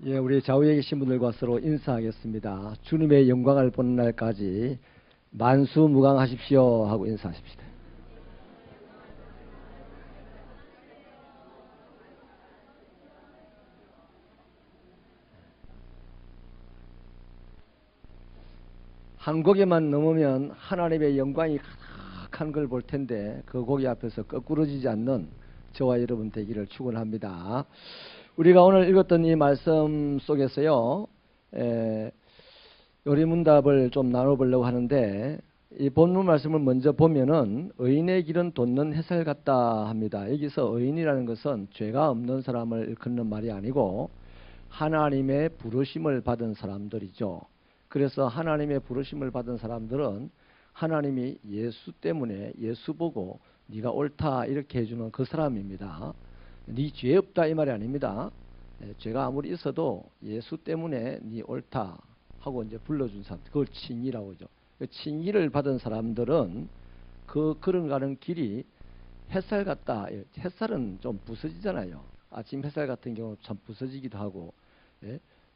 예, 우리 좌우에 계신 분들과 서로 인사하겠습니다. 주님의 영광을 보는 날까지 만수무강하십시오 하고 인사하십시다. 한 고개만 넘으면 하나님의 영광이 가득한 걸 볼 텐데 그 고개 앞에서 거꾸러지지 않는 저와 여러분 되기를 축원합니다. 우리가 오늘 읽었던 이 말씀 속에서요, 요리문답을 좀 나눠보려고 하는데, 이 본문 말씀을 먼저 보면은 의인의 길은 돋는 햇살 같다 합니다. 여기서 의인이라는 것은 죄가 없는 사람을 일컫는 말이 아니고 하나님의 부르심을 받은 사람들이죠. 그래서 하나님의 부르심을 받은 사람들은 하나님이 예수 때문에 예수 보고 네가 옳다 이렇게 해주는 그 사람입니다. 네 죄 없다 이 말이 아닙니다. 죄가 아무리 있어도 예수 때문에 네 옳다 하고 이제 불러준 사람, 그걸 칭의라고 하죠. 칭의를 받은 사람들은 그 걸어가는 길이 햇살 같다. 햇살은 좀 부서지잖아요. 아침 햇살 같은 경우 참 부서지기도 하고,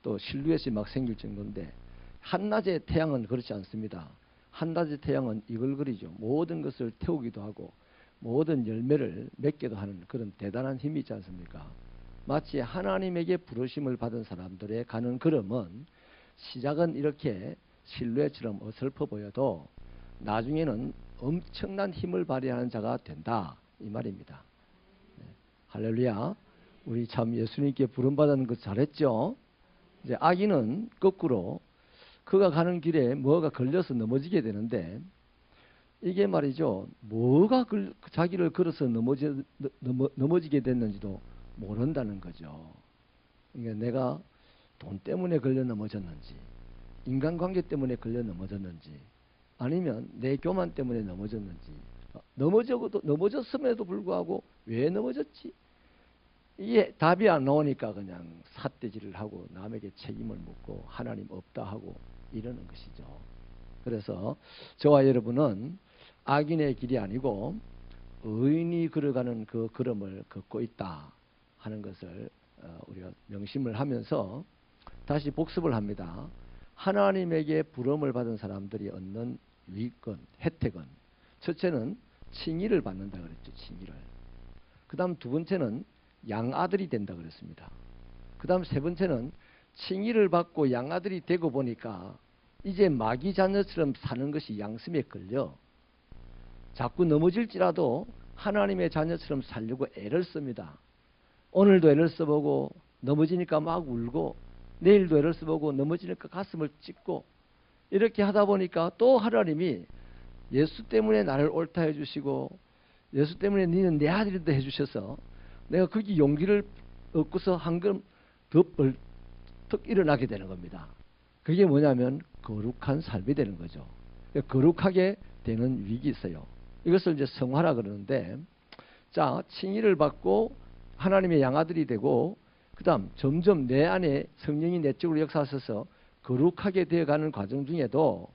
또 실루엣이 막 생길 정도인데, 한낮의 태양은 그렇지 않습니다. 한낮의 태양은 이글거리죠. 모든 것을 태우기도 하고 모든 열매를 맺게도 하는 그런 대단한 힘이 있지 않습니까? 마치 하나님에게 부르심을 받은 사람들의 가는 걸음은 시작은 이렇게 실루엣처럼 어설퍼 보여도 나중에는 엄청난 힘을 발휘하는 자가 된다 이 말입니다. 할렐루야. 우리 참 예수님께 부름받은 거 잘했죠. 이제 악인은 거꾸로 그가 가는 길에 뭐가 걸려서 넘어지게 되는데, 이게 말이죠, 뭐가 자기를 걸어서 넘어지게 됐는지도 모른다는 거죠. 그러니까 내가 돈 때문에 걸려 넘어졌는지, 인간관계 때문에 걸려 넘어졌는지, 아니면 내 교만 때문에 넘어졌는지, 넘어졌음에도 불구하고 왜 넘어졌지? 이게 답이 안 나오니까 그냥 삿대질을 하고 남에게 책임을 묻고 하나님 없다 하고 이러는 것이죠. 그래서 저와 여러분은 악인의 길이 아니고 의인이 걸어가는 그 걸음을 걷고 있다 하는 것을 우리가 명심을 하면서 다시 복습을 합니다. 하나님에게 부름을 받은 사람들이 얻는 유익은, 혜택은, 첫째는 칭의를 받는다 그랬죠. 칭의를. 그 다음 두 번째는 양아들이 된다 그랬습니다. 그 다음 세 번째는 칭의를 받고 양아들이 되고 보니까 이제 마귀 자녀처럼 사는 것이 양심에 걸려 자꾸 넘어질지라도 하나님의 자녀처럼 살려고 애를 씁니다. 오늘도 애를 써보고 넘어지니까 막 울고, 내일도 애를 써보고 넘어지니까 가슴을 찢고, 이렇게 하다 보니까 또 하나님이 예수 때문에 나를 옳다 해주시고 예수 때문에 너는 내 아들이다 해주셔서 내가 거기 용기를 얻고서 한 걸음 더 벌떡 일어나게 되는 겁니다. 그게 뭐냐면 거룩한 삶이 되는 거죠. 거룩하게 되는 위기 있어요. 이것을 이제 성화라 그러는데, 자, 칭의를 받고 하나님의 양아들이 되고, 그 다음 점점 내 안에 성령이 내적으로 역사하셔서 거룩하게 되어가는 과정 중에도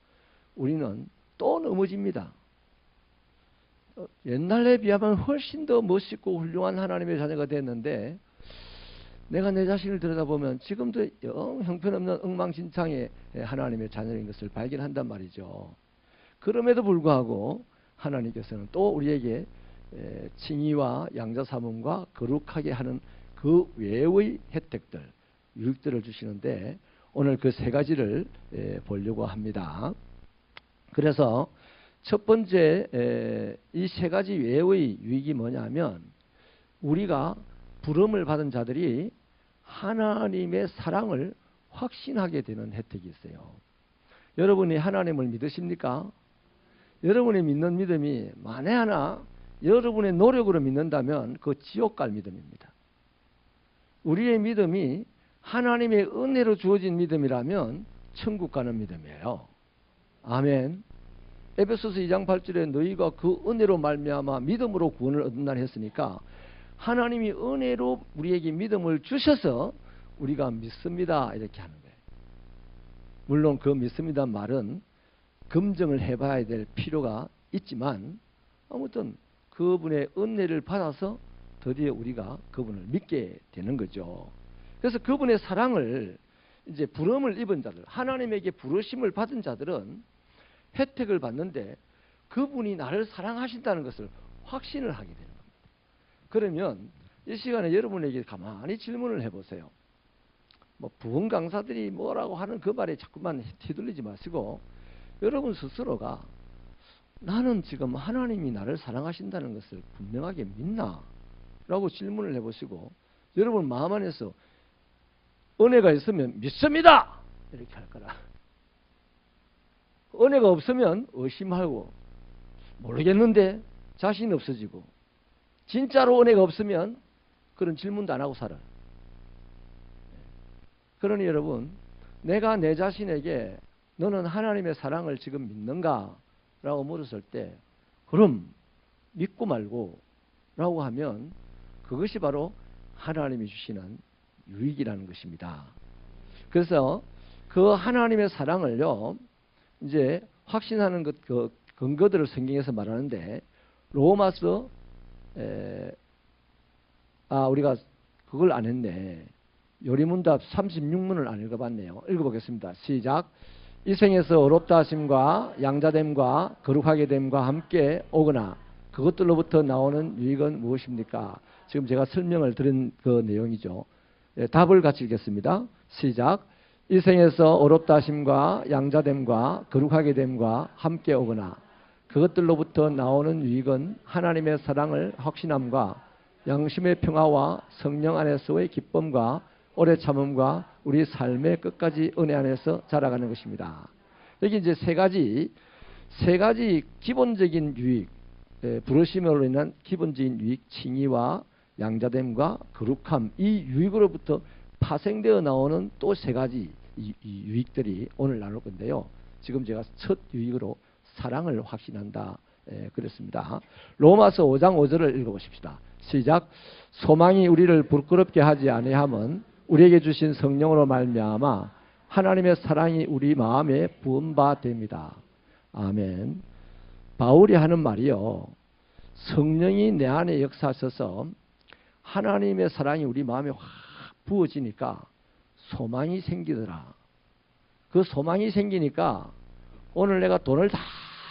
우리는 또 넘어집니다. 옛날에 비하면 훨씬 더 멋있고 훌륭한 하나님의 자녀가 됐는데, 내가 내 자신을 들여다보면 지금도 영 형편없는 엉망진창의 하나님의 자녀인 것을 발견한단 말이죠. 그럼에도 불구하고 하나님께서는 또 우리에게 칭의와 양자삼음과 거룩하게 하는 그 외의 혜택들, 유익들을 주시는데, 오늘 그 세 가지를 보려고 합니다. 그래서 첫 번째 이 세 가지 외의 유익이 뭐냐면, 우리가 부름을 받은 자들이 하나님의 사랑을 확신하게 되는 혜택이 있어요. 여러분이 하나님을 믿으십니까? 여러분이 믿는 믿음이 만에 하나 여러분의 노력으로 믿는다면 그 지옥 갈 믿음입니다. 우리의 믿음이 하나님의 은혜로 주어진 믿음이라면 천국 가는 믿음이에요. 아멘. 에베소서 2장 8절에 너희가 그 은혜로 말미암아 믿음으로 구원을 얻는다 했으니까 하나님이 은혜로 우리에게 믿음을 주셔서 우리가 믿습니다 이렇게 하는 거예요. 물론 그 믿습니다 말은 검증을 해봐야 될 필요가 있지만, 아무튼 그분의 은혜를 받아서 드디어 우리가 그분을 믿게 되는 거죠. 그래서 그분의 사랑을 이제 부름을 입은 자들, 하나님에게 부르심을 받은 자들은 혜택을 받는데 그분이 나를 사랑하신다는 것을 확신을 하게 되는 겁니다. 그러면 이 시간에 여러분에게 가만히 질문을 해보세요. 뭐 부흥 강사들이 뭐라고 하는 그 말에 자꾸만 휘둘리지 마시고 여러분 스스로가 나는 지금 하나님이 나를 사랑하신다는 것을 분명하게 믿나? 라고 질문을 해보시고 여러분 마음 안에서 은혜가 있으면 믿습니다! 이렇게 할 거라. 은혜가 없으면 의심하고 모르겠는데 자신이 없어지고 진짜로 은혜가 없으면 그런 질문도 안 하고 살아요. 그러니 여러분 내가 내 자신에게 너는 하나님의 사랑을 지금 믿는가? 라고 물었을 때 그럼 믿고 말고 라고 하면 그것이 바로 하나님이 주시는 유익이라는 것입니다. 그래서 그 하나님의 사랑을요 이제 확신하는 그 근거들을 성경에서 말하는데 로마서 우리가 그걸 안 했네. 요리문답 36문을 안 읽어봤네요. 읽어보겠습니다. 시작. 이 생에서 어렵다 하심과 양자됨과 거룩하게 됨과 함께 오거나 그것들로부터 나오는 유익은 무엇입니까? 지금 제가 설명을 드린 그 내용이죠. 답을 같이 읽겠습니다. 시작. 이 생에서 어렵다 하심과 양자됨과 거룩하게 됨과 함께 오거나 그것들로부터 나오는 유익은 하나님의 사랑을 확신함과 양심의 평화와 성령 안에서의 기쁨과 오래 참음과 우리 삶의 끝까지 은혜 안에서 자라가는 것입니다. 여기 이제 세 가지 기본적인 유익, 부르심으로 인한 기본적인 유익, 칭의와 양자됨과 거룩함, 이 유익으로부터 파생되어 나오는 또 세 가지 이 유익들이 오늘 나눌 건데요. 지금 제가 첫 유익으로 사랑을 확신한다 그랬습니다. 로마서 5장 5절을 읽어보십시다. 시작. 소망이 우리를 부끄럽게 하지 아니함은 우리에게 주신 성령으로 말미암아 하나님의 사랑이 우리 마음에 부은 바 됩니다. 아멘. 바울이 하는 말이요. 성령이 내 안에 역사하셔서 하나님의 사랑이 우리 마음에 확 부어지니까 소망이 생기더라. 그 소망이 생기니까 오늘 내가 돈을 다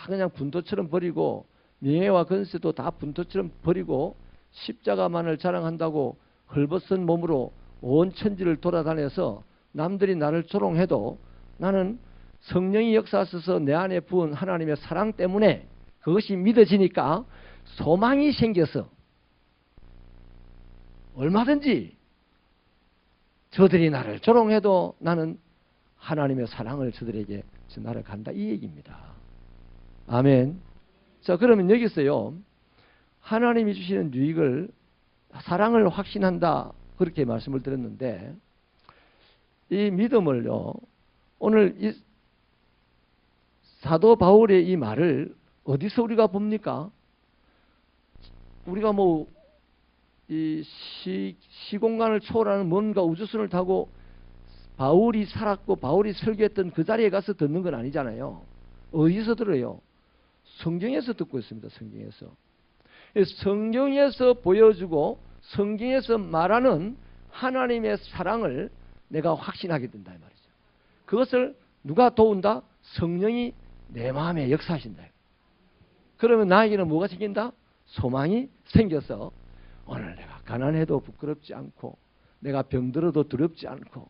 그냥 분토처럼 버리고 명예와 권세도 다 분토처럼 버리고 십자가만을 자랑한다고 헐벗은 몸으로 온 천지를 돌아다녀서 남들이 나를 조롱해도 나는 성령이 역사하셔서 내 안에 부은 하나님의 사랑 때문에 그것이 믿어지니까 소망이 생겨서 얼마든지 저들이 나를 조롱해도 나는 하나님의 사랑을 저들에게 전하러 간다 이 얘기입니다. 아멘. 자, 그러면 여기서요 하나님이 주시는 유익을 사랑을 확신한다 그렇게 말씀을 드렸는데 이 믿음을요 오늘 이 사도 바울의 이 말을 어디서 우리가 봅니까? 우리가 뭐 이 시공간을 초월하는 뭔가 우주선을 타고 바울이 살았고 바울이 설교했던 그 자리에 가서 듣는 건 아니잖아요. 어디서 들어요? 성경에서 듣고 있습니다. 성경에서. 성경에서 보여주고 성경에서 말하는 하나님의 사랑을 내가 확신하게 된다 이 말이죠. 그것을 누가 도운다? 성령이 내 마음에 역사하신다. 그러면 나에게는 뭐가 생긴다? 소망이 생겨서 오늘 내가 가난해도 부끄럽지 않고 내가 병들어도 두렵지 않고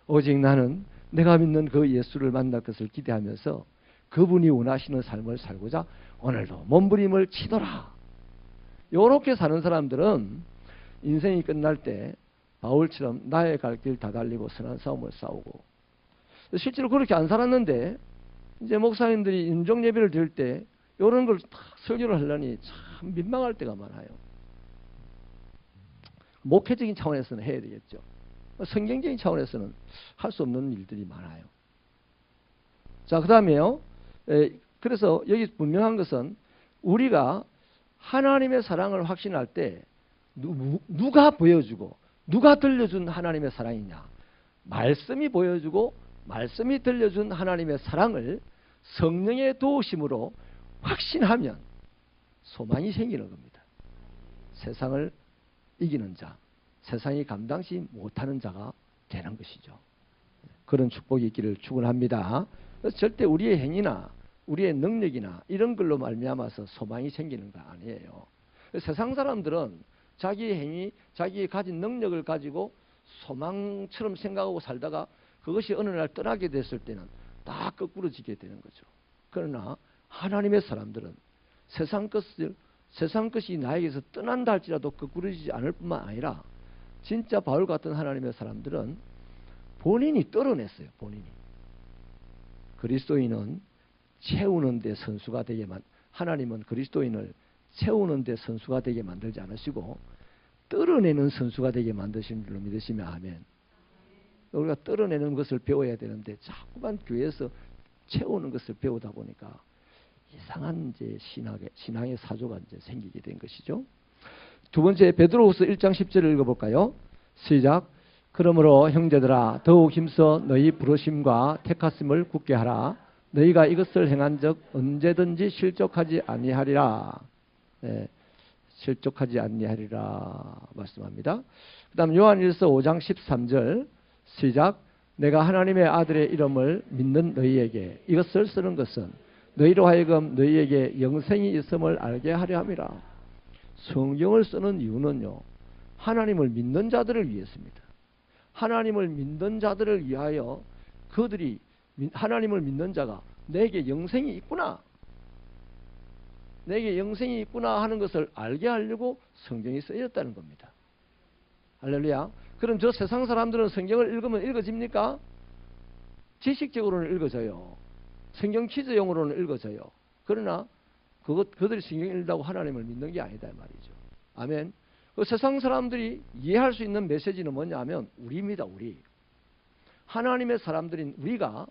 오직 나는 내가 믿는 그 예수를 만날 것을 기대하면서 그분이 원하시는 삶을 살고자 오늘도 몸부림을 치노라. 이렇게 사는 사람들은 인생이 끝날 때 바울처럼 나의 갈 길 다 달리고 선한 싸움을 싸우고 실제로 그렇게 안 살았는데 이제 목사님들이 인종 예배를 드릴 때 이런 걸 다 설교를 하려니 참 민망할 때가 많아요. 목회적인 차원에서는 해야 되겠죠. 성경적인 차원에서는 할 수 없는 일들이 많아요. 자, 그 다음에요. 그래서 여기 분명한 것은 우리가 하나님의 사랑을 확신할 때 누가 보여주고 누가 들려준 하나님의 사랑이냐. 말씀이 보여주고 말씀이 들려준 하나님의 사랑을 성령의 도우심으로 확신하면 소망이 생기는 겁니다. 세상을 이기는 자, 세상이 감당치 못하는 자가 되는 것이죠. 그런 축복이 있기를 축원합니다. 그래서 절대 우리의 행위나 우리의 능력이나 이런 걸로 말미암아서 소망이 생기는 거 아니에요. 세상 사람들은 자기의 행위, 자기의 가진 능력을 가지고 소망처럼 생각하고 살다가 그것이 어느 날 떠나게 됐을 때는 다 거꾸로지게 되는 거죠. 그러나 하나님의 사람들은 세상 것이 나에게서 떠난다 할지라도 거꾸로지지 않을 뿐만 아니라 진짜 바울 같은 하나님의 사람들은 본인이 떨어냈어요. 본인이. 그리스도인은 채우는 데 선수가 되게만, 하나님은 그리스도인을 채우는 데 선수가 되게 만들지 않으시고 떨어내는 선수가 되게 만드신 줄로 믿으시면 아멘. 우리가 떨어내는 것을 배워야 되는데 자꾸만 교회에서 채우는 것을 배우다 보니까 이상한 이제 신앙의 사조가 이제 생기게 된 것이죠. 두 번째 베드로후서 1장 10절을 읽어볼까요? 시작. 그러므로 형제들아 더욱 힘써 너희 부르심과 택하심을 굳게 하라. 너희가 이것을 행한 적 언제든지 실족하지 아니하리라. 네, 실족하지 아니하리라 말씀합니다. 그 다음 요한일서 5장 13절 시작. 내가 하나님의 아들의 이름을 믿는 너희에게 이것을 쓰는 것은 너희로 하여금 너희에게 영생이 있음을 알게 하려 함이라. 성경을 쓰는 이유는요, 하나님을 믿는 자들을 위해서입니다. 하나님을 믿는 자들을 위하여 그들이 하나님을 믿는 자가 내게 영생이 있구나, 내게 영생이 있구나 하는 것을 알게 하려고 성경이 쓰였다는 겁니다. 할렐루야. 그럼 저 세상 사람들은 성경을 읽으면 읽어집니까? 지식적으로는 읽어져요. 성경 퀴즈용으로는 읽어져요. 그러나 그들이 성경을 읽다고 하나님을 믿는 게 아니다 이 말이죠. 아멘. 그 세상 사람들이 이해할 수 있는 메시지는 뭐냐 하면 우리입니다. 우리. 하나님의 사람들인 우리가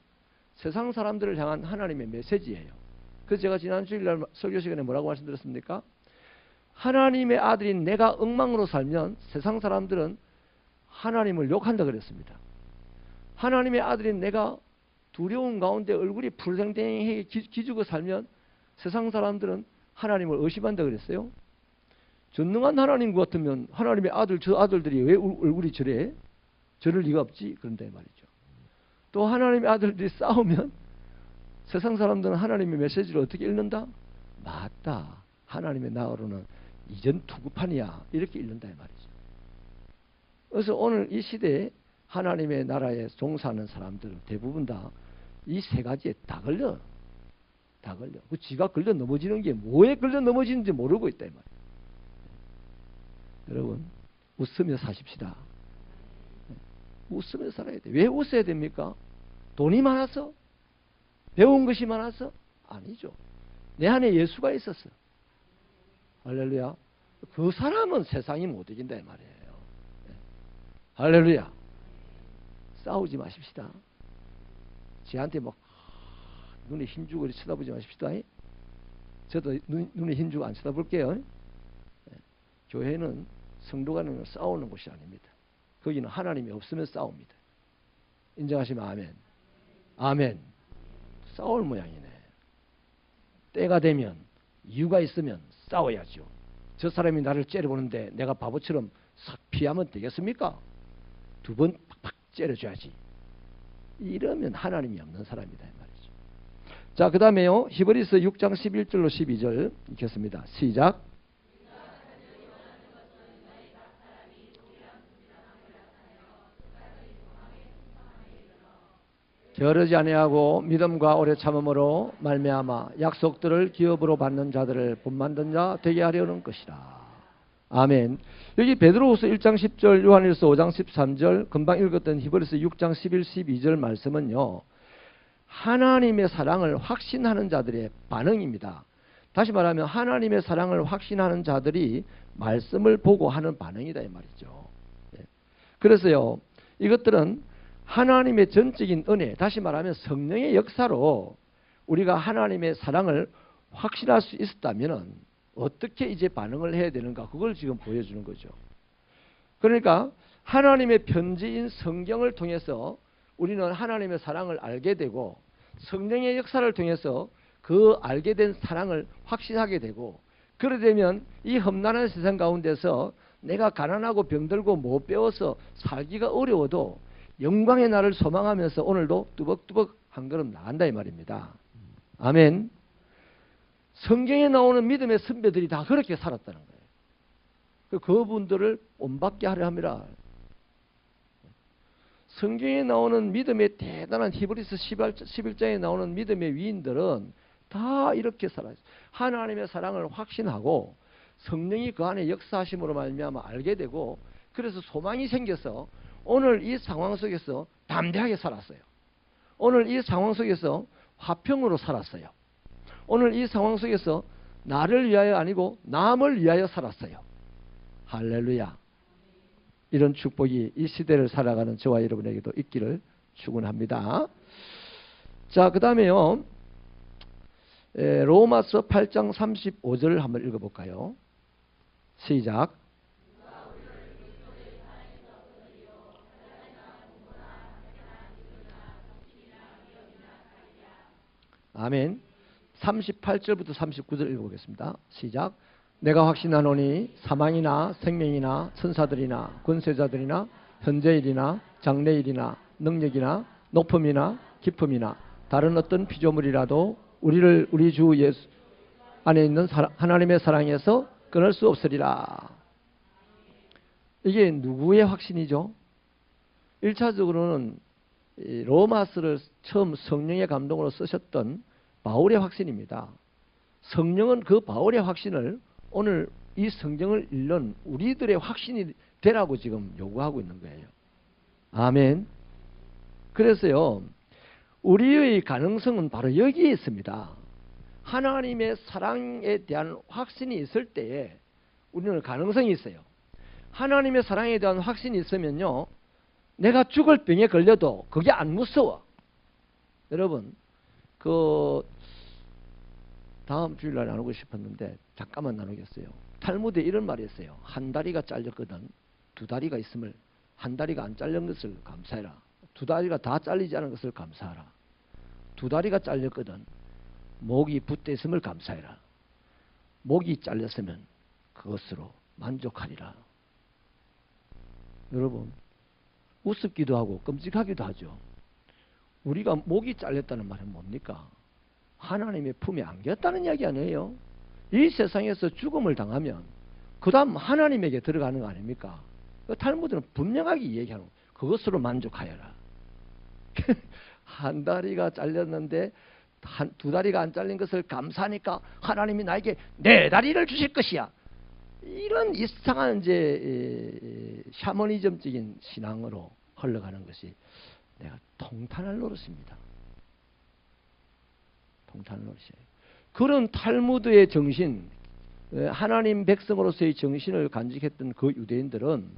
세상 사람들을 향한 하나님의 메시지예요. 그래서 제가 지난 주일날 설교 시간에 뭐라고 말씀드렸습니까? 하나님의 아들인 내가 엉망으로 살면 세상 사람들은 하나님을 욕한다 그랬습니다. 하나님의 아들인 내가 두려움 가운데 얼굴이 푸르댕댕하게 기죽어 살면 세상 사람들은 하나님을 의심한다 그랬어요. 전능한 하나님 같으면 하나님의 아들, 저 아들들이 왜 얼굴이 저래? 저럴 리가 없지. 그런다 말이죠. 또 하나님의 아들들이 싸우면 세상 사람들은 하나님의 메시지를 어떻게 읽는다? 맞다. 하나님의 나라로는 이전 투구판이야. 이렇게 읽는다 말이죠. 그래서 오늘 이 시대에 하나님의 나라에 종사하는 사람들은 대부분 다 이 세 가지에 다 걸려. 다 걸려. 그 지가 걸려 넘어지는 게 뭐에 걸려 넘어지는지 모르고 있다 이 말이에요. 여러분 웃으며 사십시다. 웃으며 살아야 돼. 왜 웃어야 됩니까? 돈이 많아서? 배운 것이 많아서? 아니죠. 내 안에 예수가 있었어. 할렐루야. 그 사람은 세상이 못 이긴다 이 말이에요. 할렐루야. 싸우지 마십시다. 지한테 막 눈에 힘주고 쳐다보지 마십시다. 저도 눈에 힘주고 안 쳐다볼게요. 교회는 성도 간에 싸우는 곳이 아닙니다. 거기는 하나님이 없으면 싸웁니다. 인정하시면 아멘. 아멘. 싸울 모양이네. 때가 되면 이유가 있으면 싸워야죠. 저 사람이 나를 째려보는데 내가 바보처럼 싹 피하면 되겠습니까? 두 번 팍팍 째려줘야지. 이러면 하나님이 없는 사람이다 이 말이죠. 자, 그 다음에요. 히브리서 6장 11절로 12절 읽겠습니다. 시작. 게으르지 아니하고 믿음과 오래 참음으로 말미암아 약속들을 기업으로 받는 자들을 본만든 자 되게 하려는 것이라. 아멘. 여기 베드로후서 1장 10절, 요한일서 5장 13절, 금방 읽었던 히브리서 6장 11, 12절 말씀은요, 하나님의 사랑을 확신하는 자들의 반응입니다. 다시 말하면 하나님의 사랑을 확신하는 자들이 말씀을 보고 하는 반응이다 이 말이죠. 그래서요, 이것들은 하나님의 전적인 은혜, 다시 말하면 성령의 역사로 우리가 하나님의 사랑을 확신할 수 있었다면 어떻게 이제 반응을 해야 되는가, 그걸 지금 보여주는 거죠. 그러니까 하나님의 편지인 성경을 통해서 우리는 하나님의 사랑을 알게 되고 성령의 역사를 통해서 그 알게 된 사랑을 확신하게 되고, 그래 되면 이 험난한 세상 가운데서 내가 가난하고 병들고 못 배워서 살기가 어려워도 영광의 날을 소망하면서 오늘도 뚜벅뚜벅 한 걸음 나간다 이 말입니다. 아멘. 성경에 나오는 믿음의 선배들이 다 그렇게 살았다는 거예요. 그분들을 본받게 하려 함이라. 성경에 나오는 믿음의 대단한 히브리서 11장에 나오는 믿음의 위인들은 다 이렇게 살아요. 하나님의 사랑을 확신하고 성령이 그 안에 역사하심으로 말미암아 알게 되고, 그래서 소망이 생겨서 오늘 이 상황 속에서 담대하게 살았어요. 오늘 이 상황 속에서 화평으로 살았어요. 오늘 이 상황 속에서 나를 위하여 아니고 남을 위하여 살았어요. 할렐루야. 이런 축복이 이 시대를 살아가는 저와 여러분에게도 있기를 축원합니다. 자, 그 다음에요. 로마서 8장 35절을 한번 읽어볼까요? 시작. 아멘. 38절부터 39절 읽어보겠습니다. 시작. 내가 확신하노니 사망이나 생명이나 천사들이나 권세자들이나 현재일이나 장래일이나 능력이나 높음이나 깊음이나 다른 어떤 피조물이라도 우리를 우리 주 예수 안에 있는 하나님의 사랑에서 끊을 수 없으리라. 이게 누구의 확신이죠? 1차적으로는 로마서를 처음 성령의 감동으로 쓰셨던 바울의 확신입니다. 성령은 그 바울의 확신을 오늘 이 성경을 읽는 우리들의 확신이 되라고 지금 요구하고 있는 거예요. 아멘. 그래서요, 우리의 가능성은 바로 여기에 있습니다. 하나님의 사랑에 대한 확신이 있을 때에 우리는 가능성이 있어요. 하나님의 사랑에 대한 확신이 있으면요, 내가 죽을 병에 걸려도 그게 안 무서워. 여러분, 다음 주일날 나누고 싶었는데 잠깐만 나누겠어요. 탈무드에 이런 말이 있어요. 한 다리가 잘렸거든 두 다리가 있음을, 한 다리가 안 잘린 것을 감사해라. 두 다리가 다 잘리지 않은 것을 감사하라. 두 다리가 잘렸거든 목이 붙어 있음을 감사해라. 목이 잘렸으면 그것으로 만족하리라. 여러분, 우습기도 하고 끔찍하기도 하죠. 우리가 목이 잘렸다는 말은 뭡니까? 하나님의 품에 안겼다는 이야기 아니에요. 이 세상에서 죽음을 당하면 그 다음 하나님에게 들어가는 거 아닙니까? 탈무드는 분명하게 얘기하는 거예요. 그것으로 만족하여라. 한 다리가 잘렸는데 두 다리가 안 잘린 것을 감사하니까 하나님이 나에게 네 다리를 주실 것이야. 이런 이상한 이제 샤머니즘적인 신앙으로 흘러가는 것이 내가 통탄할 노릇입니다. 통탄할 노릇이에요. 그런 탈무드의 정신, 하나님 백성으로서의 정신을 간직했던 그 유대인들은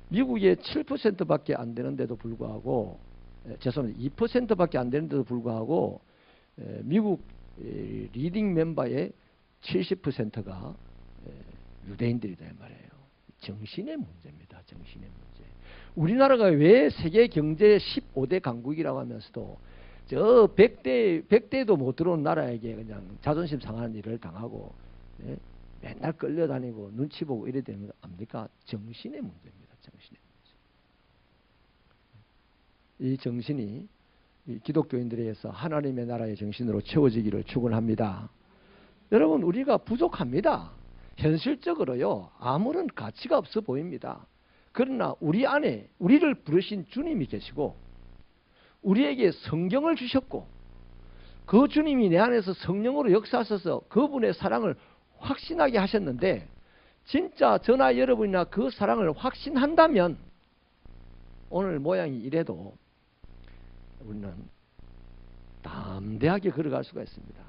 미국의 7%밖에 안 되는데도 불구하고, 죄송합니다, 2%밖에 안 되는데도 불구하고 미국 리딩 멤버의 70%가 유대인들이다 이 말이에요. 정신의 문제입니다. 정신의 문제. 우리나라가 왜 세계 경제 15대 강국이라고 하면서도 저 100대도 못 들어온 나라에게 그냥 자존심 상하는 일을 당하고, 맨날 끌려다니고 눈치 보고 이래 되는 거 압니까? 정신의 문제입니다. 정신의 문제. 이 정신이 이 기독교인들에게서 하나님의 나라의 정신으로 채워지기를 축원합니다. 여러분, 우리가 부족합니다. 현실적으로요, 아무런 가치가 없어 보입니다. 그러나 우리 안에 우리를 부르신 주님이 계시고 우리에게 성경을 주셨고 그 주님이 내 안에서 성령으로 역사하셔서 그분의 사랑을 확신하게 하셨는데, 진짜 저나 여러분이나 그 사랑을 확신한다면 오늘 모양이 이래도 우리는 담대하게 걸어갈 수가 있습니다.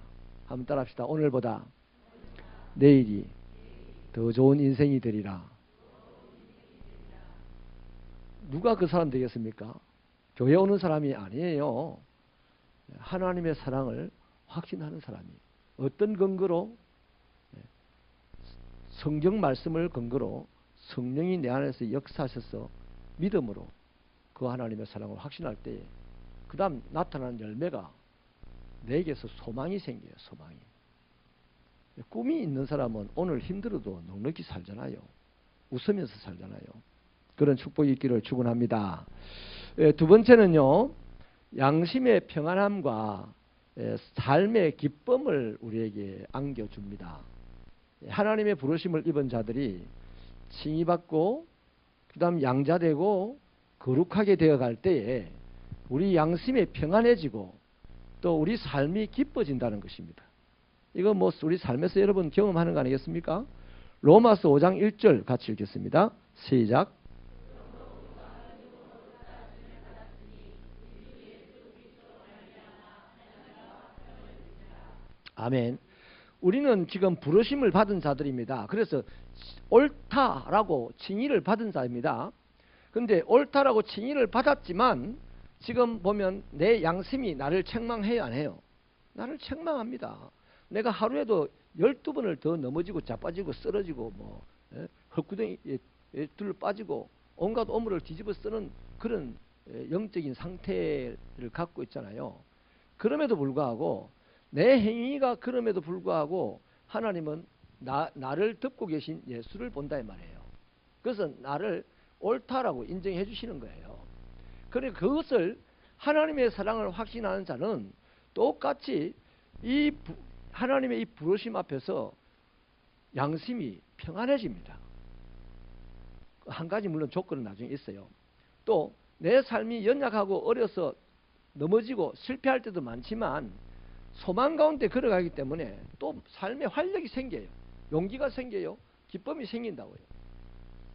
한번 따라합시다. 오늘보다 내일이 더 좋은 인생이 되리라. 누가 그 사람 되겠습니까? 교회 오는 사람이 아니에요. 하나님의 사랑을 확신하는 사람이. 어떤 근거로? 성경 말씀을 근거로 성령이 내 안에서 역사하셔서 믿음으로 그 하나님의 사랑을 확신할 때에 그 다음 나타나는 열매가 내게서 소망이 생겨요. 소망이. 꿈이 있는 사람은 오늘 힘들어도 넉넉히 살잖아요. 웃으면서 살잖아요. 그런 축복이 있기를 축원합니다. 두 번째는요, 양심의 평안함과 삶의 기쁨을 우리에게 안겨줍니다. 하나님의 부르심을 입은 자들이 칭의받고 그 다음 양자되고 거룩하게 되어갈 때에 우리 양심이 평안해지고 또 우리 삶이 기뻐진다는 것입니다. 이거 뭐 우리 삶에서 여러분 경험하는 거 아니겠습니까? 로마서 5장 1절 같이 읽겠습니다. 시작. 아멘. 우리는 지금 부르심을 받은 자들입니다. 그래서 옳다라고 칭의를 받은 자입니다. 근데 옳다라고 칭의를 받았지만 지금 보면 내 양심이 나를 책망해요, 안 해요? 나를 책망합니다. 내가 하루에도 12번을 더 넘어지고 자빠지고 쓰러지고 뭐 헛구덩이에 둘러 빠지고 온갖 오물을 뒤집어 쓰는 그런 영적인 상태를 갖고 있잖아요. 그럼에도 불구하고 내 행위가 그럼에도 불구하고 하나님은 나를 덮고 계신 예수를 본다 이 말이에요. 그래서 나를 옳다라고 인정해 주시는 거예요. 그러니까 그것을 하나님의 사랑을 확신하는 자는 똑같이 하나님의 이 부르심 앞에서 양심이 평안해집니다. 한 가지 물론 조건은 나중에 있어요. 또 내 삶이 연약하고 어려서 넘어지고 실패할 때도 많지만 소망 가운데 걸어가기 때문에 또 삶에 활력이 생겨요. 용기가 생겨요. 기쁨이 생긴다고요.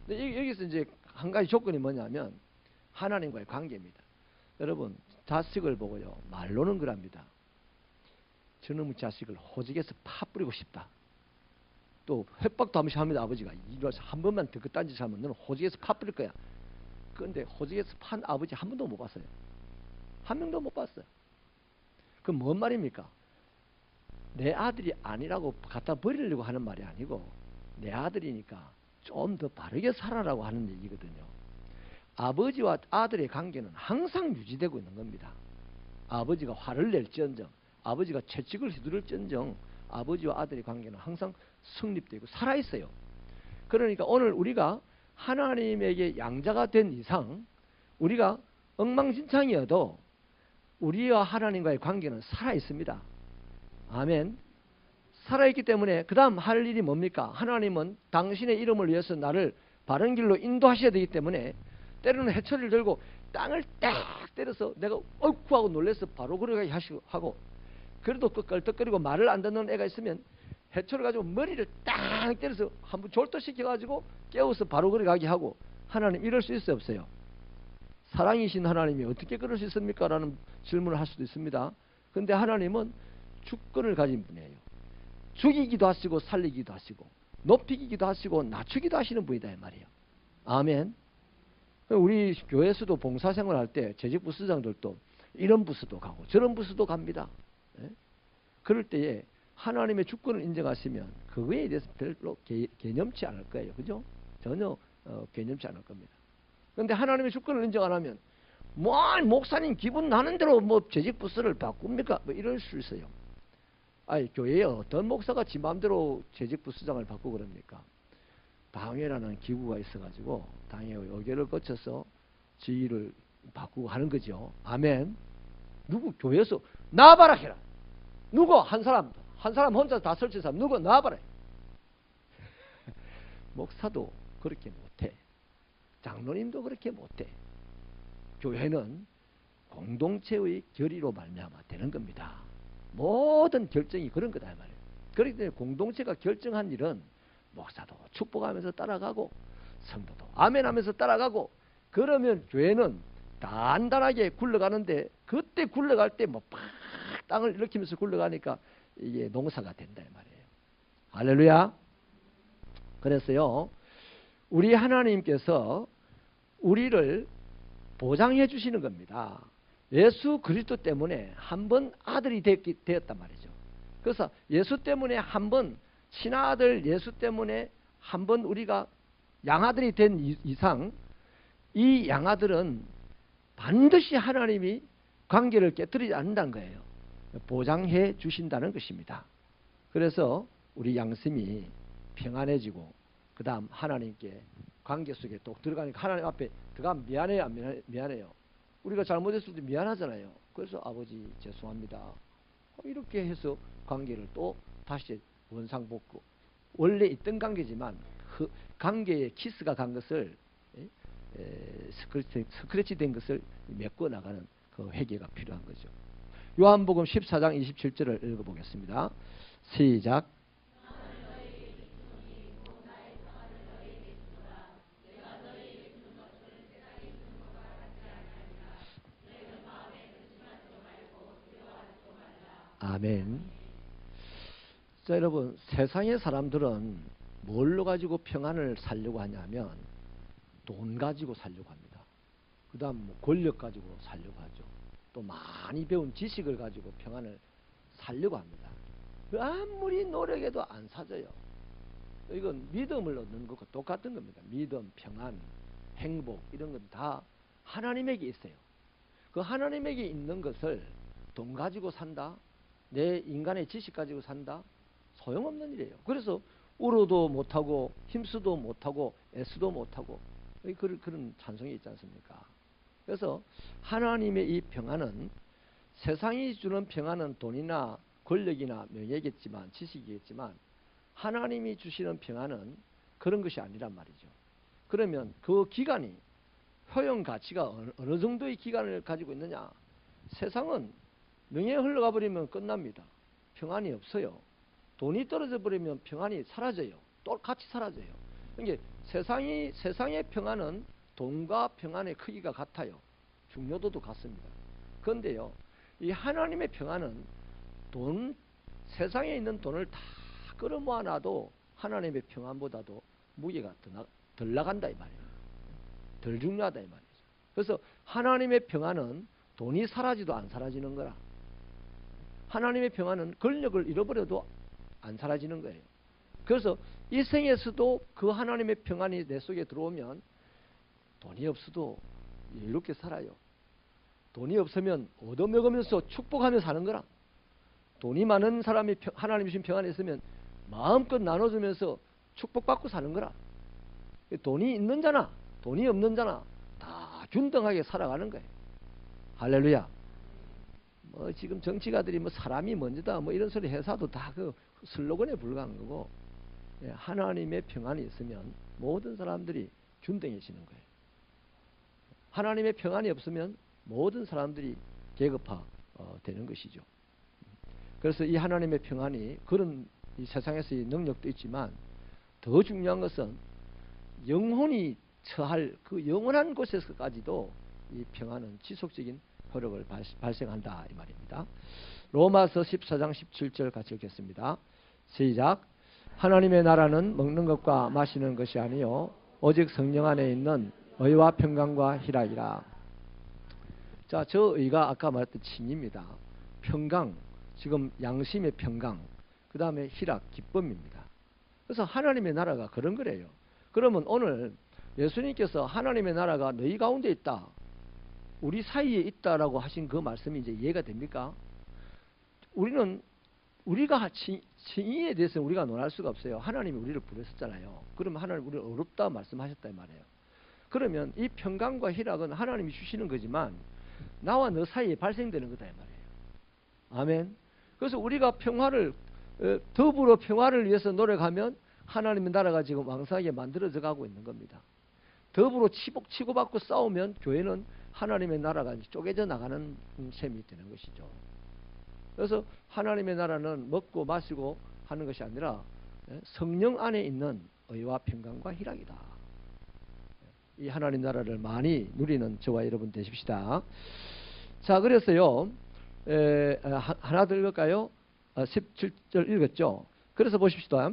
근데 여기서 이제 한 가지 조건이 뭐냐면 하나님과의 관계입니다. 여러분 자식을 보고요. 말로는 그럽니다. 저놈의 자식을 호적에서 파 뿌리고 싶다. 또 협박도 한 번씩 합니다. 아버지가 이래서 한 번만 더 그딴 짓 하면 너는 호적에서 파 뿌릴 거야. 그런데 호적에서 판 아버지 한 번도 못 봤어요. 한 명도 못 봤어요. 그럼 뭔 말입니까? 내 아들이 아니라고 갖다 버리려고 하는 말이 아니고 내 아들이니까 좀 더 바르게 살아라고 하는 얘기거든요. 아버지와 아들의 관계는 항상 유지되고 있는 겁니다. 아버지가 화를 낼지언정 아버지가 채찍을 휘두를지언정 아버지와 아들의 관계는 항상 성립되고 살아있어요. 그러니까 오늘 우리가 하나님에게 양자가 된 이상 우리가 엉망진창이어도 우리와 하나님과의 관계는 살아있습니다. 아멘. 살아있기 때문에 그 다음 할 일이 뭡니까? 하나님은 당신의 이름을 위해서 나를 바른 길로 인도하셔야 되기 때문에 때로는 해초리를 들고 땅을 딱 때려서 내가 어이쿠 하고 놀래서 바로 걸어가게 하고 그래도 껄떡거리고 말을 안 듣는 애가 있으면 해초를 가지고 머리를 딱 때려서 한번 졸도시켜가지고 깨워서 바로 걸어가게 하고 하나님 이럴 수 있어요 없어요? 사랑이신 하나님이 어떻게 그럴 수 있습니까? 라는 질문을 할 수도 있습니다. 그런데 하나님은 주권을 가진 분이에요. 죽이기도 하시고 살리기도 하시고 높이기도 하시고 낮추기도 하시는 분이다 이 말이에요. 아멘. 우리 교회에서도 봉사생활 할 때 재직 부스장들도 이런 부스도 가고 저런 부스도 갑니다. 예? 그럴 때에 하나님의 주권을 인정하시면 그거에 대해서 별로 개념치 않을 거예요. 그죠? 전혀 개념치 않을 겁니다. 그런데 하나님의 주권을 인정 안 하면 뭐 목사님 기분 나는 대로 뭐 재직 부스를 바꿉니까? 뭐 이럴 수 있어요. 아니 교회에 어떤 목사가 지 마음대로 재직 부스장을 바꾸고 그럽니까? 당회라는 기구가 있어가지고 당회의 의결을 거쳐서 지위를 바꾸고 하는 거죠. 아멘. 누구 교회에서 나와봐라 해라. 누구 한 사람 혼자 다 설치는 사람 누구 나와봐라. 목사도 그렇게 못해. 장로님도 그렇게 못해. 교회는 공동체의 결의로 말미암아 되는 겁니다. 모든 결정이 그런 거다 이 말이에요. 그렇기 때문에 공동체가 결정한 일은 목사도 축복하면서 따라가고 성도도 아멘하면서 따라가고 그러면 교회는 단단하게 굴러가는데 그때 굴러갈 때 뭐 팍 땅을 일으키면서 굴러가니까 이게 농사가 된다 이 말이에요. 할렐루야. 그래서요 우리 하나님께서 우리를 보장해 주시는 겁니다. 예수 그리스도 때문에 한 번 아들이 되었단 말이죠. 그래서 예수 때문에 한 번 친아들 예수 때문에 한 번 우리가 양아들이 된 이상 이 양아들은 반드시 하나님이 관계를 깨뜨리지 않는다는 거예요. 보장해 주신다는 것입니다. 그래서 우리 양심이 평안해지고 그 다음 하나님께 관계 속에 또 들어가니까 하나님 앞에 들어가면 미안해요 안 미안해요? 우리가 잘못했을 때 미안하잖아요. 그래서 아버지 죄송합니다. 이렇게 해서 관계를 또 다시 원상복구. 원래 있던 관계지만 그 관계에 키스가 간 것을 스크래치 된 것을 메꿔 나가는 그 회개가 필요한 거죠. 요한복음 14장 27절을 읽어보겠습니다. 시작. 아멘. 자, 여러분, 세상의 사람들은 뭘로 가지고 평안을 살려고 하냐면 돈 가지고 살려고 합니다. 그 다음 뭐 권력 가지고 살려고 하죠. 또 많이 배운 지식을 가지고 평안을 살려고 합니다. 아무리 노력해도 안 사져요. 이건 믿음을 얻는 것과 똑같은 겁니다. 믿음, 평안, 행복 이런 건 다 하나님에게 있어요. 그 하나님에게 있는 것을 돈 가지고 산다, 내 인간의 지식 가지고 산다, 소용없는 일이에요. 그래서 울어도 못하고 힘쓰도 못하고 애쓰도 못하고 그런 찬송이 있지 않습니까? 그래서 하나님의 이 평안은, 세상이 주는 평안은 돈이나 권력이나 명예겠지만, 지식이겠지만, 하나님이 주시는 평안은 그런 것이 아니란 말이죠. 그러면 그 기간이, 효용 가치가 어느 정도의 기간을 가지고 있느냐? 세상은 명예 흘러가 버리면 끝납니다. 평안이 없어요. 돈이 떨어져 버리면 평안이 사라져요. 똑같이 사라져요. 그러니까 세상의 평안은 돈과 평안의 크기가 같아요. 중요도도 같습니다. 그런데요, 이 하나님의 평안은 세상에 있는 돈을 다 끌어모아 놔도 하나님의 평안보다도 무게가 덜 나간다 이 말이에요. 덜 중요하다 이 말이죠. 그래서 하나님의 평안은 돈이 사라지도 안 사라지는 거라. 하나님의 평안은 권력을 잃어버려도 안 사라지는 거예요. 그래서 이 생에서도 그 하나님의 평안이 내 속에 들어오면 돈이 없어도 여유롭게 살아요. 돈이 없으면 얻어먹으면서 축복하며 사는 거라. 돈이 많은 사람이 하나님 주신 평안이 있으면 마음껏 나눠주면서 축복받고 사는 거라. 돈이 있는 자나 돈이 없는 자나 다 균등하게 살아가는 거예요. 할렐루야. 뭐 지금 정치가들이 뭐 사람이 먼저다 뭐 이런 소리 해서도 다 그 슬로건에 불과한 거고, 하나님의 평안이 있으면 모든 사람들이 균등해지는 거예요. 하나님의 평안이 없으면 모든 사람들이 계급화 되는 것이죠. 그래서 이 하나님의 평안이 그런 이 세상에서의 능력도 있지만, 더 중요한 것은 영혼이 처할 그 영원한 곳에서까지도 이 평안은 지속적인 효력을 발생한다 이 말입니다. 로마서 14장 17절 같이 읽겠습니다. 시작. 하나님의 나라는 먹는 것과 마시는 것이 아니요 오직 성령 안에 있는 의와 평강과 희락이라. 자, 저 의가 아까 말했던 칭입니다. 평강, 지금 양심의 평강, 그 다음에 희락, 기쁨입니다. 그래서 하나님의 나라가 그런 거래요. 그러면 오늘 예수님께서 하나님의 나라가 너희 가운데 있다, 우리 사이에 있다라고 하신 그 말씀이 이제 이해가 됩니까? 우리가 칭의에 대해서 우리가 논할 수가 없어요. 하나님이 우리를 부르셨잖아요. 그러면 하나님 우리를 어렵다 말씀하셨다 이 말이에요. 그러면 이 평강과 희락은 하나님이 주시는 거지만 나와 너 사이에 발생되는 거다 이 말이에요. 아멘. 그래서 우리가 더불어 평화를 위해서 노력하면 하나님의 나라가 지금 왕성하게 만들어져 가고 있는 겁니다. 더불어 치고받고 싸우면 교회는 하나님의 나라가 쪼개져 나가는 셈이 되는 것이죠. 그래서 하나님의 나라는 먹고 마시고 하는 것이 아니라 성령 안에 있는 의와 평강과 희락이다. 이 하나님 나라를 많이 누리는 저와 여러분 되십시다. 자, 그래서요, 하나 더 읽을까요? 17절 읽었죠. 그래서 보십시다.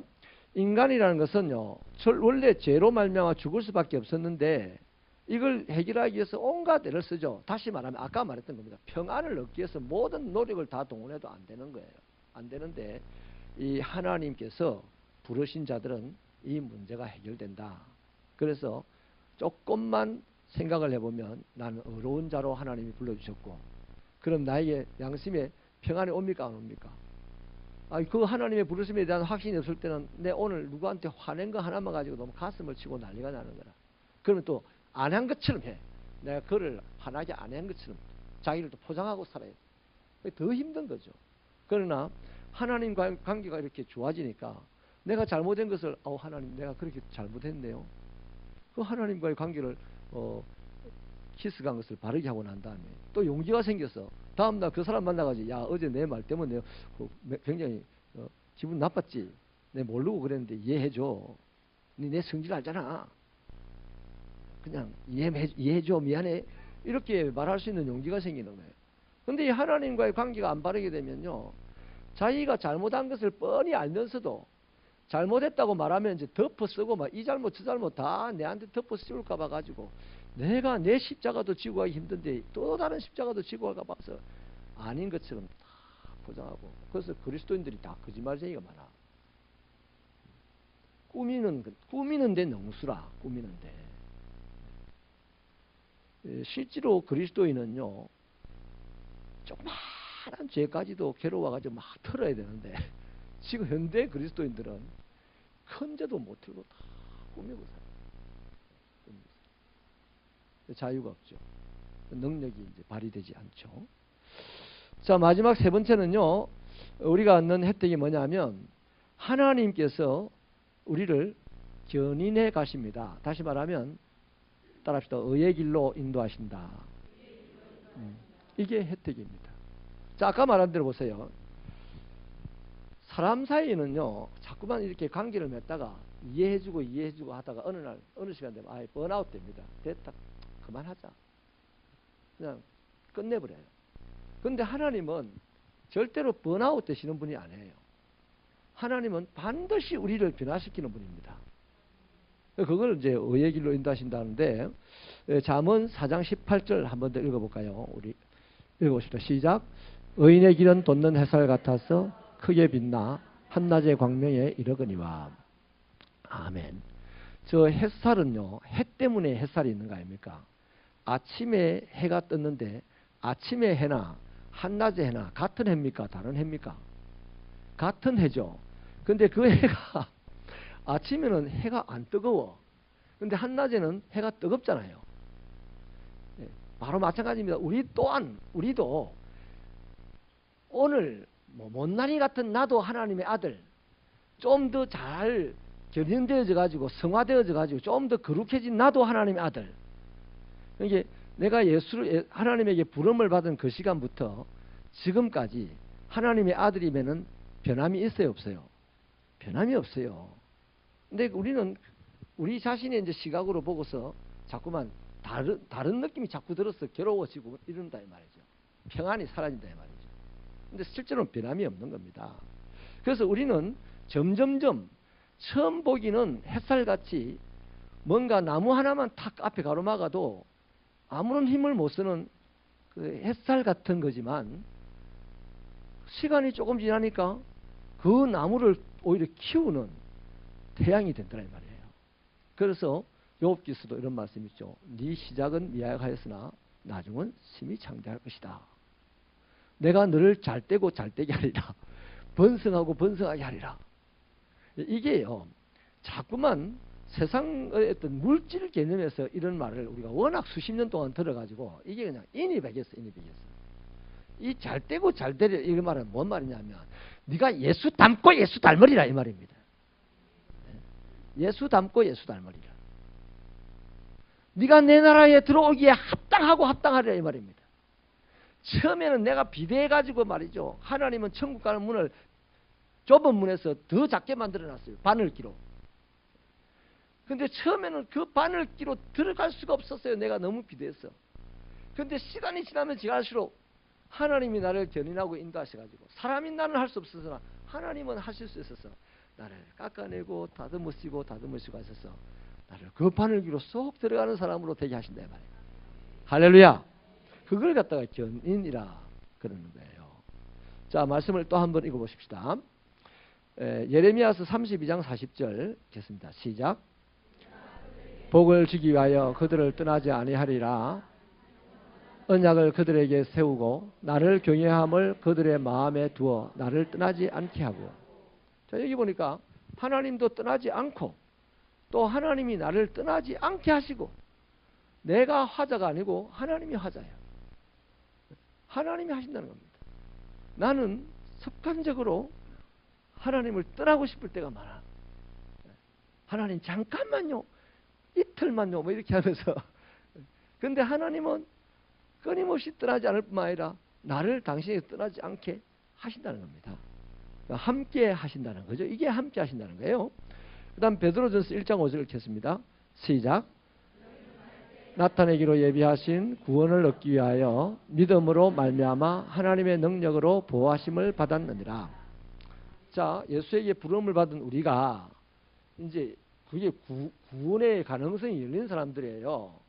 인간이라는 것은요, 원래 죄로 말미암아 죽을 수밖에 없었는데 이걸 해결하기 위해서 온갖 애를 쓰죠. 다시 말하면 아까 말했던 겁니다. 평안을 얻기 위해서 모든 노력을 다 동원해도 안 되는 거예요. 안 되는데 이 하나님께서 부르신 자들은 이 문제가 해결된다. 그래서 조금만 생각을 해보면 나는 어려운 자로 하나님이 불러주셨고, 그럼 나에게 양심에 평안이 옵니까 안 옵니까? 그 하나님의 부르심에 대한 확신이 없을 때는 내 오늘 누구한테 화낸 거 하나만 가지고 너무 가슴을 치고 난리가 나는 거라. 그러면 또 안 한 것처럼 해. 내가 그를 화나게 안 한 것처럼 자기를 또 포장하고 살아야 돼. 더 힘든 거죠. 그러나 하나님과의 관계가 이렇게 좋아지니까 내가 잘못된 것을 하나님 내가 그렇게 잘못했네요. 그 하나님과의 관계를 키스간 것을 바르게 하고 난 다음에 또 용기가 생겨서 다음날 그 사람 만나가지고 야 어제 내 말 때문에 굉장히 기분 나빴지. 내 모르고 그랬는데 이해해줘. 내 성질 알잖아. 그냥 이해해줘. 미안해. 이렇게 말할 수 있는 용기가 생기는 거예요. 근데 이 하나님과의 관계가 안 바르게 되면요, 자기가 잘못한 것을 뻔히 알면서도 잘못했다고 말하면 이제 덮어 쓰고 막 이 잘못 저 잘못 다 내한테 덮어 씌울까 봐 가지고 내가 내 십자가도 지고 가기 힘든데 또 다른 십자가도 지고 갈까 봐서 아닌 것처럼 다 포장하고. 그래서 그리스도인들이 다 거짓말쟁이가 많아. 꾸미는데 능수라. 꾸미는데 실제로 그리스도인은요, 조그마한 죄까지도 괴로워가지고 막 털어야 되는데 지금 현대 그리스도인들은 큰 죄도 못 털고 다 꾸미고 살아요. 자유가 없죠. 능력이 이제 발휘되지 않죠. 자, 마지막 세 번째는요, 우리가 얻는 혜택이 뭐냐면 하나님께서 우리를 견인해 가십니다. 다시 말하면 따라합시다. 의의 길로 인도하신다. 이게 혜택입니다. 자, 아까 말한 대로 보세요. 사람 사이에는요, 자꾸만 이렇게 관계를 맺다가 이해해주고 하다가 어느 시간 되면 아예 번아웃 됩니다. 됐다. 그만하자. 그냥 끝내버려요. 근데 하나님은 절대로 번아웃 되시는 분이 아니에요. 하나님은 반드시 우리를 변화시키는 분입니다. 그걸 이제 의의 길로 인도하신다는데, 잠언 4장 18절 한 번 더 읽어볼까요? 우리 읽어봅시다. 시작. 의인의 길은 돋는 햇살 같아서 크게 빛나 한낮의 광명에 이르거니와. 아멘. 저 햇살은요, 해 때문에 햇살이 있는 거 아닙니까? 아침에 해가 떴는데 아침의 해나 한낮의 해나 같은 해입니까? 다른 해입니까? 같은 해죠. 근데 그 해가 아침에는 해가 안 뜨거워. 근데 한낮에는 해가 뜨겁잖아요. 바로 마찬가지입니다. 우리도 오늘 못난이 같은 나도 하나님의 아들, 좀 더 잘 견인되어져 가지고 성화되어져 가지고 좀 더 거룩해진 나도 하나님의 아들. 이게 내가 하나님에게 부름을 받은 그 시간부터 지금까지 하나님의 아들이면은 변함이 있어요, 없어요? 변함이 없어요. 근데 우리는 우리 자신의 이제 시각으로 보고서 자꾸만 다른 느낌이 자꾸 들어서 괴로워지고 이런다 이 말이죠. 평안이 사라진다 이 말이죠. 근데 실제로는 변함이 없는 겁니다. 그래서 우리는 점점점 처음 보기는 햇살같이 뭔가 나무 하나만 탁 앞에 가로막아도 아무런 힘을 못 쓰는 그 햇살 같은 거지만 시간이 조금 지나니까 그 나무를 오히려 키우는 태양이 된다는 말이에요. 그래서 욥기서도 이런 말씀이 있죠. 네 시작은 미약하였으나 나중은 심히 창대할 것이다. 내가 너를 잘되고 잘되게 하리라. 번성하고 번성하게 하리라. 이게요, 자꾸만 세상의 어떤 물질 개념에서 이런 말을 우리가 워낙 수십 년 동안 들어가지고 이게 그냥 인이 배겼어. 이 잘되고 잘되리라 이 말은 뭔 말이냐면 네가 예수 닮고 예수 닮으리라 이 말입니다. 예수 닮고 예수 닮으리라. 네가 내 나라에 들어오기에 합당하고 합당하리라 이 말입니다. 처음에는 내가 비대해가지고 말이죠. 하나님은 천국 가는 문을 좁은 문에서 더 작게 만들어놨어요. 바늘기로. 근데 처음에는 그 바늘기로 들어갈 수가 없었어요. 내가 너무 비대해서. 근데 시간이 지나면 지날수록 하나님이 나를 견인하고 인도하셔가지고 사람이 나는 할 수 없어서 하나님은 하실 수 있어서 나를 깎아내고 다듬으시고 하셔서 나를 그 바늘기로 쏙 들어가는 사람으로 되게 하신다 말이에요. 할렐루야. 그걸 갖다가 견인이라 그러는 거예요. 자, 말씀을 또 한번 읽어보십시다. 예레미야서 32장 40절 읽겠습니다. 시작. 복을 주기 위하여 그들을 떠나지 아니하리라. 언약을 그들에게 세우고 나를 경외함을 그들의 마음에 두어 나를 떠나지 않게 하고. 자, 여기 보니까 하나님도 떠나지 않고 또 하나님이 나를 떠나지 않게 하시고 내가 화자가 아니고 하나님이 화자예요. 하나님이 하신다는 겁니다. 나는 습관적으로 하나님을 떠나고 싶을 때가 많아. 하나님 잠깐만요, 이틀만요, 뭐 이렇게 하면서. 근데 하나님은 끊임없이 떠나지 않을 뿐만 아니라 나를 당신에게 떠나지 않게 하신다는 겁니다. 함께 하신다는 거죠. 이게 함께 하신다는 거예요. 그 다음 베드로전서 1장 5절 읽겠습니다. 시작. 나타내기로 예비하신 구원을 얻기 위하여 믿음으로 말미암아 하나님의 능력으로 보호하심을 받았느니라. 자, 예수에게 부름을 받은 우리가 이제 그게 구원의 가능성이 열린 사람들이에요.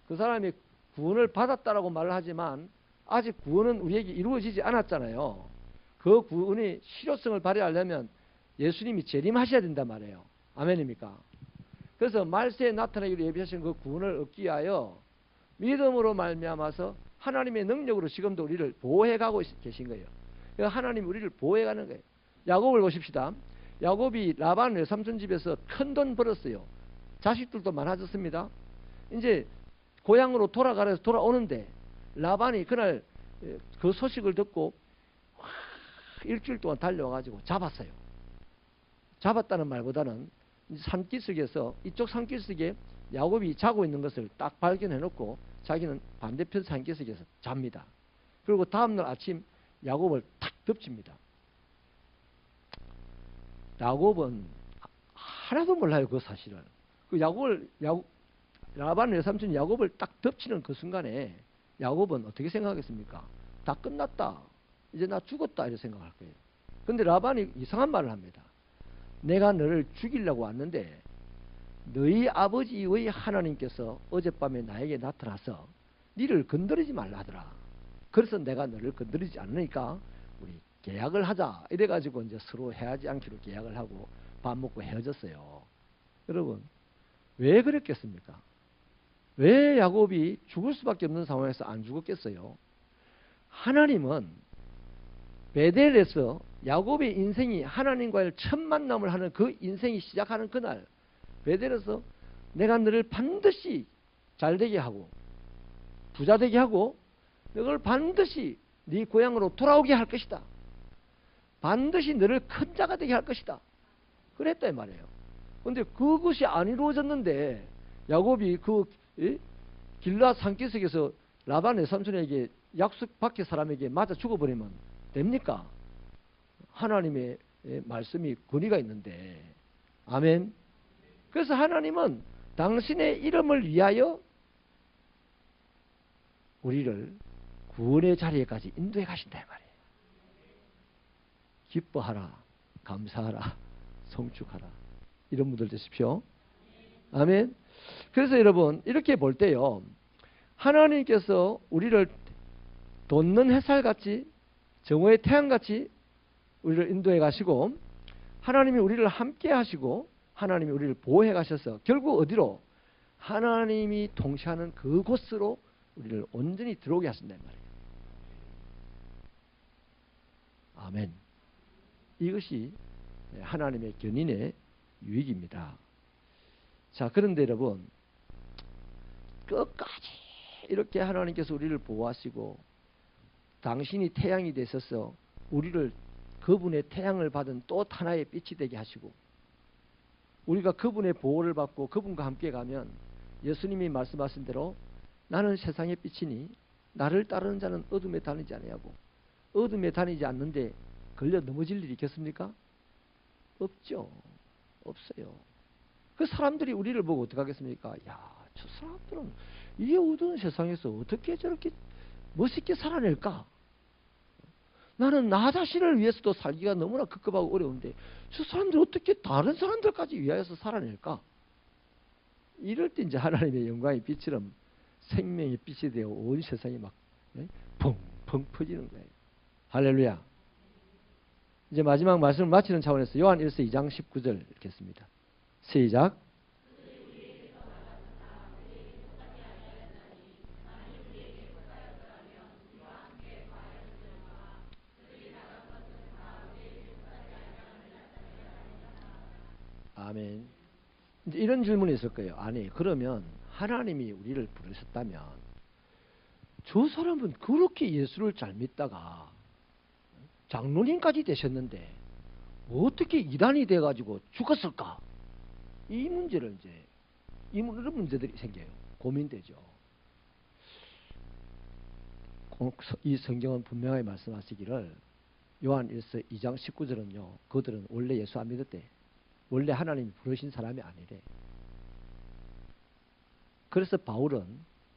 그 사람이 구원을 받았다라고 말을 하지만 아직 구원은 우리에게 이루어지지 않았잖아요. 그 구원의 실효성을 발휘하려면 예수님이 재림하셔야 된단 말이에요. 아멘입니까? 그래서 말세에 나타나기로 예비하신 그 구원을 얻기 위하여 믿음으로 말미암아서 하나님의 능력으로 지금도 우리를 보호해가고 계신 거예요. 그러니까 하나님이 우리를 보호해가는 거예요. 야곱을 보십시다. 야곱이 라반 외삼촌 집에서 큰 돈 벌었어요. 자식들도 많아졌습니다. 이제 고향으로 돌아가서 돌아오는데 라반이 그날 그 소식을 듣고 일주일 동안 달려와가지고 잡았어요. 잡았다는 말보다는 산기슭에서 이쪽 산기슭에 야곱이 자고 있는 것을 딱 발견해놓고 자기는 반대편 산기슭에서 잡니다. 그리고 다음날 아침 야곱을 탁 덮칩니다. 야곱은 하나도 몰라요, 그 사실을. 그 라반 외삼촌 야곱을 딱 덮치는 그 순간에 야곱은 어떻게 생각하겠습니까? 다 끝났다, 이제 나 죽었다, 이렇게 생각할 거예요. 근데 라반이 이상한 말을 합니다. 내가 너를 죽이려고 왔는데 너희 아버지의 하나님께서 어젯밤에 나에게 나타나서 너를 건드리지 말라 하더라. 그래서 내가 너를 건드리지 않으니까 우리 계약을 하자, 이래가지고 이제 서로 헤어지지 않기로 계약을 하고 밥 먹고 헤어졌어요. 여러분, 왜 그랬겠습니까? 왜 야곱이 죽을 수밖에 없는 상황에서 안 죽었겠어요? 하나님은 베델에서 야곱의 인생이 하나님과의 첫 만남을 하는 그 인생이 시작하는 그날, 베델에서 내가 너를 반드시 잘되게 하고 부자되게 하고 너를 반드시 네 고향으로 돌아오게 할 것이다. 반드시 너를 큰 자가 되게 할 것이다. 그랬단 말이에요. 그런데 그것이 안 이루어졌는데 야곱이 그 길라 산기슭에서 라반의 삼촌에게 약속 밖의 사람에게 맞아 죽어버리면 됩니까? 하나님의 말씀이 권위가 있는데. 아멘. 그래서 하나님은 당신의 이름을 위하여 우리를 구원의 자리에까지 인도해 가신다 이 말이에요. 기뻐하라, 감사하라, 성축하라, 이런 분들 되십시오. 아멘. 그래서 여러분, 이렇게 볼 때요, 하나님께서 우리를 돋는 햇살같이 정오의 태양같이 우리를 인도해 가시고 하나님이 우리를 함께 하시고 하나님이 우리를 보호해 가셔서 결국 어디로? 하나님이 통치하는 그곳으로 우리를 온전히 들어오게 하신단 말이에요. 아멘. 이것이 하나님의 견인의 유익입니다. 자, 그런데 여러분, 끝까지 이렇게 하나님께서 우리를 보호하시고 당신이 태양이 되셔서 우리를 그분의 태양을 받은 또 하나의 빛이 되게 하시고 우리가 그분의 보호를 받고 그분과 함께 가면 예수님이 말씀하신 대로 나는 세상의 빛이니 나를 따르는 자는 어둠에 다니지 아니하고 어둠에 다니지 않는데 걸려 넘어질 일이 있겠습니까? 없죠. 없어요. 그 사람들이 우리를 보고 어떻게 하겠습니까? 야, 저 사람들은 이 어두운 세상에서 어떻게 저렇게 멋있게 살아낼까? 나는 나 자신을 위해서도 살기가 너무나 급급하고 어려운데 저 사람들 어떻게 다른 사람들까지 위하여서 살아낼까? 이럴 때 이제 하나님의 영광의 빛처럼 생명의 빛이 되어 온 세상이 막 펑펑 퍼지는 거예요. 할렐루야. 이제 마지막 말씀을 마치는 차원에서 요한 1서 2장 19절 읽겠습니다. 시작. 아멘. 이제 이런 질문이 있을 거예요. 아니, 그러면 하나님이 우리를 부르셨다면 저 사람은 그렇게 예수를 잘 믿다가 장로님까지 되셨는데 어떻게 이단이 돼가지고 죽었을까? 이 문제를 이제 이런 문제들이 생겨요. 고민되죠. 이 성경은 분명하게 말씀하시기를 요한 1서 2장 19절은요. 그들은 원래 예수 안 믿었대. 원래 하나님이 부르신 사람이 아니래. 그래서 바울은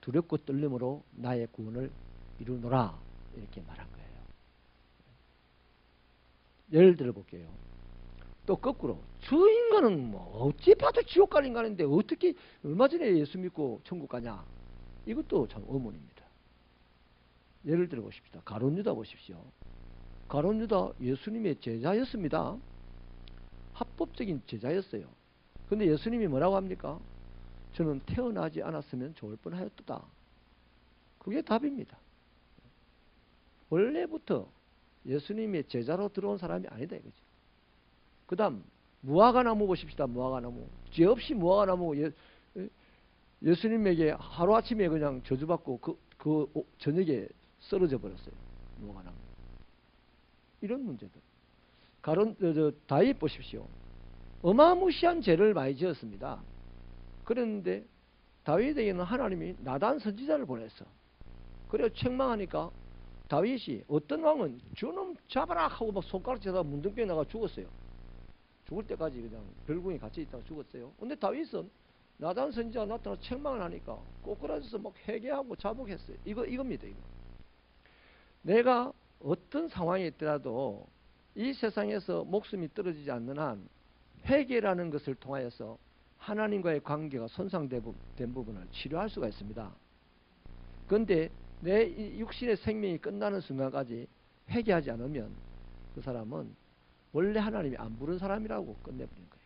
두렵고 떨림으로 나의 구원을 이루노라 이렇게 말한 거예요. 예를 들어 볼게요. 또 거꾸로 저 인간은 뭐 어찌 봐도 지옥 갈 인간인데 어떻게 얼마 전에 예수 믿고 천국 가냐? 이것도 참 의문입니다. 예를 들어 보십시다. 가룟 유다 보십시오. 가룟 유다 예수님의 제자였습니다. 합법적인 제자였어요. 근데 예수님이 뭐라고 합니까? 저는 태어나지 않았으면 좋을 뻔하였도다. 그게 답입니다. 원래부터 예수님의 제자로 들어온 사람이 아니다 이거죠. 그 다음 무화과나무 보십시다. 무화과나무. 죄 없이 무화과나무 예수님에게 하루아침에 그냥 저주받고 그 저녁에 쓰러져 버렸어요. 무화과나무. 이런 문제들. 다윗 보십시오. 어마무시한 죄를 많이 지었습니다. 그랬는데 다윗에게는 하나님이 나단 선지자를 보냈어. 그래서 책망하니까 다윗이 어떤 왕은 저놈 잡아라 하고 막 손가락 쳐다 문둥병 나가 죽었어요. 죽을 때까지 그냥 별궁에 갇혀 있다가 죽었어요. 근데 다윗은 나단 선지자가 나타나서 책망을 하니까 꼬꾸라져서 막 회개하고 자복했어요. 이겁니다. 이거. 내가 어떤 상황에 있더라도 이 세상에서 목숨이 떨어지지 않는 한 회개라는 것을 통하여서 하나님과의 관계가 손상된 부분을 치료할 수가 있습니다. 그런데 내 육신의 생명이 끝나는 순간까지 회개하지 않으면 그 사람은 원래 하나님이 안 부른 사람이라고 끝내버린 거예요.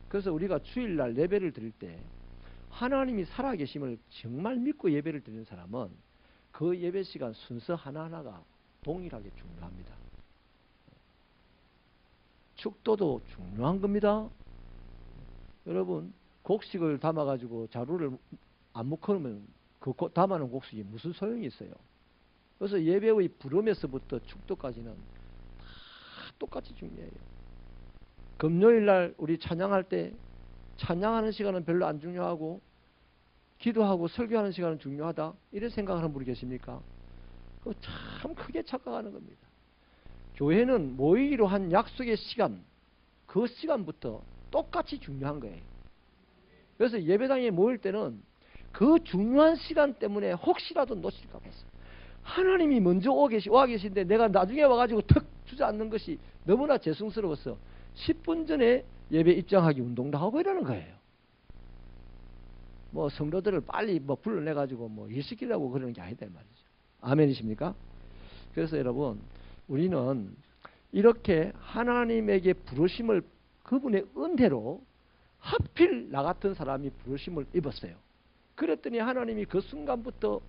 그래서 우리가 주일날 예배를 드릴 때 하나님이 살아계심을 정말 믿고 예배를 드리는 사람은 그 예배 시간 순서 하나하나가 동일하게 중요합니다. 축도도 중요한 겁니다. 여러분 곡식을 담아가지고 자루를 안 묶어놓으면 그 담아놓은 곡식이 무슨 소용이 있어요. 그래서 예배의 부름에서부터 축도까지는 다 똑같이 중요해요. 금요일날 우리 찬양할 때 찬양하는 시간은 별로 안 중요하고 기도하고 설교하는 시간은 중요하다 이런 생각하는 분이 계십니까? 그거 참 크게 착각하는 겁니다. 교회는 모이기로 한 약속의 시간 그 시간부터 똑같이 중요한 거예요. 그래서 예배당에 모일 때는 그 중요한 시간 때문에 혹시라도 놓칠까 봐서 하나님이 먼저 와 계신데 내가 나중에 와가지고 턱 주저앉는 것이 너무나 죄송스러워서 10분 전에 예배 입장하기 운동도 하고 이러는 거예요. 뭐 성도들을 빨리 뭐 불러내가지고 뭐 일시키려고 그러는 게 아니다 말이죠. 아멘이십니까? 그래서 여러분 우리는 이렇게 하나님에게 부르심을 그분의 은혜로 하필 나 같은 사람이 부르심을 입었어요. 그랬더니 하나님이 그 순간부터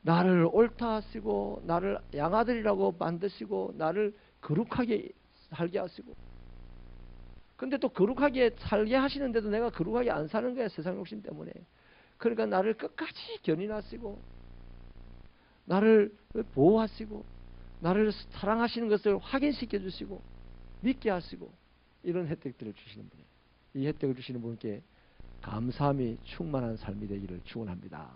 나를 옳다 하시고 나를 양아들이라고 만드시고 나를 거룩하게 살게 하시고 근데 또 거룩하게 살게 하시는데도 내가 거룩하게 안 사는 거야. 세상 욕심 때문에. 그러니까 나를 끝까지 견인하시고 나를 보호하시고 나를 사랑하시는 것을 확인시켜 주시고 믿게 하시고 이런 혜택들을 주시는 분이에요. 이 혜택을 주시는 분께 감사함이 충만한 삶이 되기를 축원합니다.